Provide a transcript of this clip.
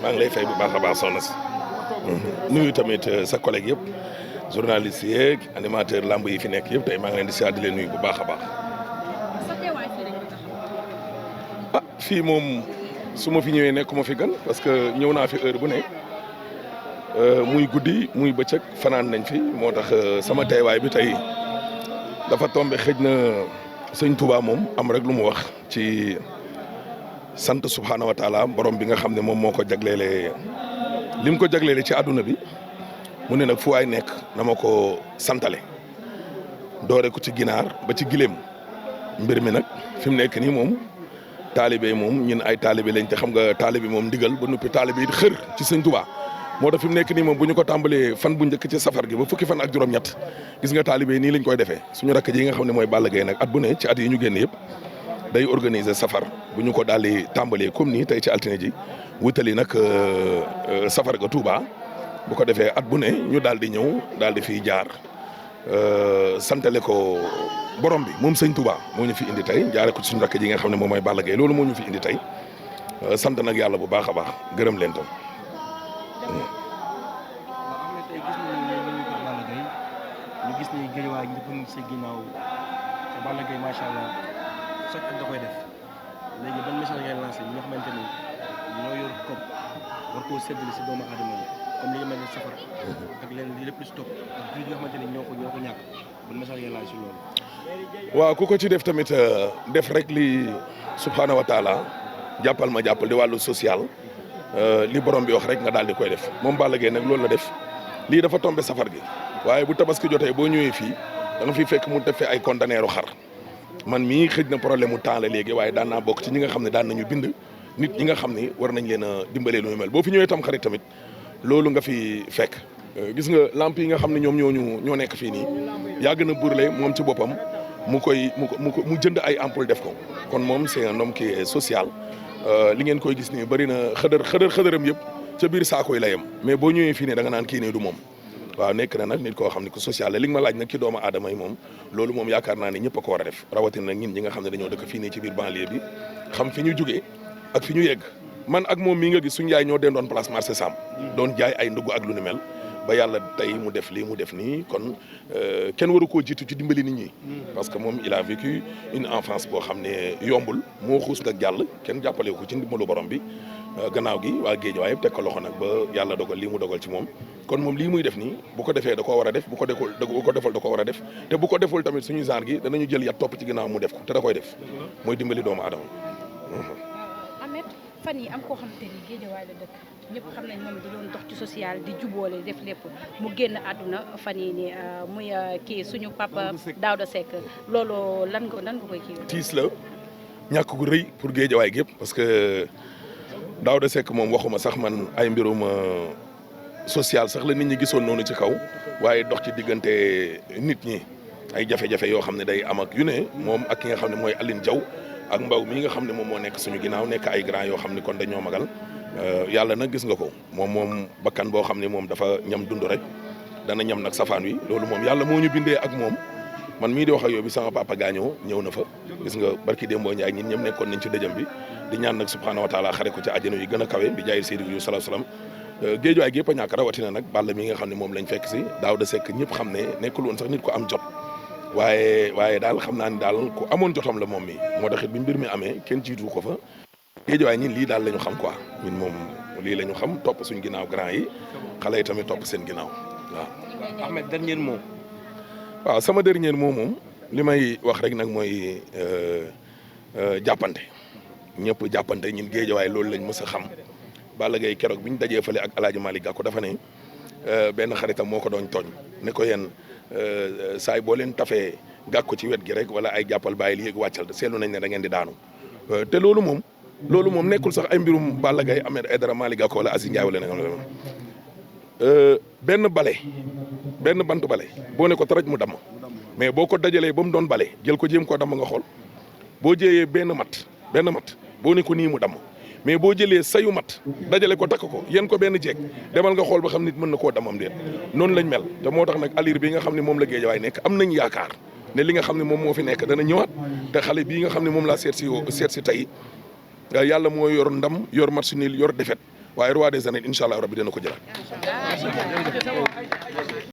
maa ngi lay fay bu baax a baax soxna si. nuyu tamit sa collègue yëpp journaliste yeeg animateur lamb yi fi nekk yëpp tey maa ngi leen di siyaat di leen nuyu bu baax a baax. ah fii moom su ma fi ñëwee nekkuma fi gan parce que ñëw naa fi heure bu ne muy guddi muy bëccëg fanaan nañ fi moo tax sama teewaay bi tey dafa tombé xëj na sëñ Touba moom am rek lu mu wax ci sant subhaanahu wa taala borom bi nga xam ne moom moo ko jagleele lim ko jagleele ci àdduna bi mu ne nag fu waay nekk na ma ko santale doore ko ci ginaar ba ci gileem mbir mi nag fi mu nekk nii moom taalibe moom ñun ay taalibe lañ te xam nga taalibe moom ndigal ba noppi taalibe it xër ci sëñ Touba moo tax fi mu nekk nii moom bu ñu ko tàmbalee fan bu njëkk ci safar gi ba fukki fan ak juróom-ñett gis nga taalibe nii lañ koy defee suñu rakk ji nga xam ne mooy Balla Gaye nag at bu ne ci at yi ñu génn yëpp day organiser safar bu ñu ko daal di tàmbalee comme nii tey ci altine ji wutali nag safar ga Touba bu ko defee at bu ne ñu daal di ñëw daal di fiy jaar santale ko borom bi moom sëñ Touba moo ñu fi indi tey jaare ko ci suñu rakk ji nga xam ne moom mooy Balla Gaye loolu moo ñu fi indi tey sant nag yàlla bu baax a baax gërëm leen tam. ñu gis ni Guédiawaye ñëpp a ngi sa ginnaaw te Balla Gaye macha allah chaque at da koy def léegi ban message ngay lancé ñi nga xamante ni ñoo yor kopp war koo séddale si doomu aadama yi comme li nga mel ni safar ak leen li lépp lu si topp ak jur yi nga xamante ni ñoo ko ñàkk ban message ngay lancé si loolu. waaw ku ko ci def tamit def rek li subhaanahu wa taala jàppal ma jàppal di wàllu social li borom bi wax rek nga daal di koy def moom Balla Gaye nag loolu la def lii dafa tombé safar gi. waaye bu tabaski jotee boo ñëwee fii da nga fiy fekk mu defee ay conteneeru xar man mii xëj na problème mu temps la léegi waaye daan naa bokk ci ñi nga xam ne daan nañu bind nit ñi nga xam ni war nañ leen a dimbalee lu mel boo fi ñëwee tam xarit tamit loolu nga fi fekk. gis nga lamp yi nga xam ne ñoom ñoo nekk fii nii yàgg na burle moom ci boppam mu jënd ay ampoule def ko kon moom c'est un homme qui est social li ngeen koy gis nii bëri na xëdëram yëpp ca biir saako yi la yem mais boo ñëwee fii ne da nga naan kii ne du moom. waaw nekk na nag nit koo xam ne ku social la li nga ma laaj nag ci doomu aadama yi moom loolu moom yaakaar naa ne ñëpp a ko war a def rawatina nag ñun ñi nga xam ne dañoo dëkk fii nii ci biir banlieue bi xam fi ñu jugee ak fi ñu yegg man ak moom mii nga gis suñu yaay ñoo dendoon place marché Sam doon jaay ay ndugg ak lu ni mel ba yàlla tey mu def lii mu def nii kon kenn waru koo jiitu ci dimbali nit ñi parce que moom il a vécu une enfance boo xam ne yombul moo xuus nag jàll kenn jàppale ko ci ndimbalu borom bi gannaaw gi waa Guédiawaye teg ko loxo nag ba yàlla dogal lii mu dogal ci moom kon moom lii muy def nii bu ko defee da koo war a def bu ko deful da ko war a def te bu ko deful tamit suñu genre gi danañu jël yat topp ci ginnaaw mu def ko te da koy def mooy dimbali doomu aadama. Ahmed fan yi am koo xamante ni Guédiawaye la dëkk ñëpp xam nañ moom da doon dox ci social di jubóole def lépp mu génn àdduna fan yi ni muy kii suñu papa Daouda Seck loolu lan nga koy kii. tiis la ñàkk gu rëy pour Guédiawaye gépp parce que Daouda Seck moom waxuma sax man ay mbirum social sax la nit ñi gisoon noonu ci kaw waaye dox ci diggante nit ñi ay jafe-jafe yoo xam ne day am ak yu ne moom ak ki nga xam ne mooy Aline Diaw ak Mbaw mi nga xam ne moom moo nekk suñu ginnaaw nekk ay grand yoo xam ne kon dañoo magal yàlla nag gis nga ko moom bakkan boo xam ne moom dafa ñam dund rek dana ñam nag safaan wi loolu moom yàlla moo ñu bindee ak moom man mii di wax ak yow bi sama papa gaañoo ñëw na fa gis nga barki Dembo Ndiaye ñun ñëpp nekkoon nañ ci dëjëm bi di ñaan nag subhaanahu wa taala xare ko ci àjjana yi gën a kawe bi jaay Seydou yu sallallahu alayhi wasallam Guédiawaye gépp a ñàkk rawatina nag Balla mi nga xam ne moom lañ fekk si Daouda Seck ñëpp xam ne nekkul woon sax nit ko am jot waaye daal xam naa ni daal ku amoon jotam la moom mi moo tax it bi mbir mi amee kenn jiitu ko fa Guédiawaye ñun lii daal la ñu xam quoi ñun moom lii la ñu xam topp suñ ginnaaw grand yi xale yi tamit topp seen ginnaaw waaw. Ahmed dernier mot. waaw sama dernier mot moom li may wax rek nag mooy jàppante ñëpp jàppante ñun Guédiawaye loolu lañ mës a xam Balla Gaye keroog bi ñu dajee fële ak El Hadj Malick Gakou dafa ne benn xaritam moo ko doon tooñ ne ko yéen saay boo leen tafee Gakou ci wet gi rek wala ay jàppal bàyyi li yéeg wàccal seetlu nañ ne da ngeen di daanu te loolu moom nekkul sax ay mbirum Balla Gaye Ahmed Aïdara Malick Gakou wala Aziz Ndiaye wala benn bantu bale boo ne ko taraj mu damm mais boo ko dajalee ba mu doon bale jël ko jéem koo damm nga xool boo jëyee benn mat boo ne ko nii mu damm mais boo jëlee sayu mat dajale ko takk ko yéen ko benn jeeg demal nga xool ba xam nit mën na koo damam déet noonu lañ mel te moo tax nag alir bi nga xam ne moom la Guédiawaye nekk am nañ yaakaar ne li nga xam ne moom moo fi nekk dana ñëwaat te xale bii nga xam ne moom laa seet si tey yàlla moo yor ndam yor match nul yor défaite waaye roi des arènes incha allah rabbi dina ko jëlaat.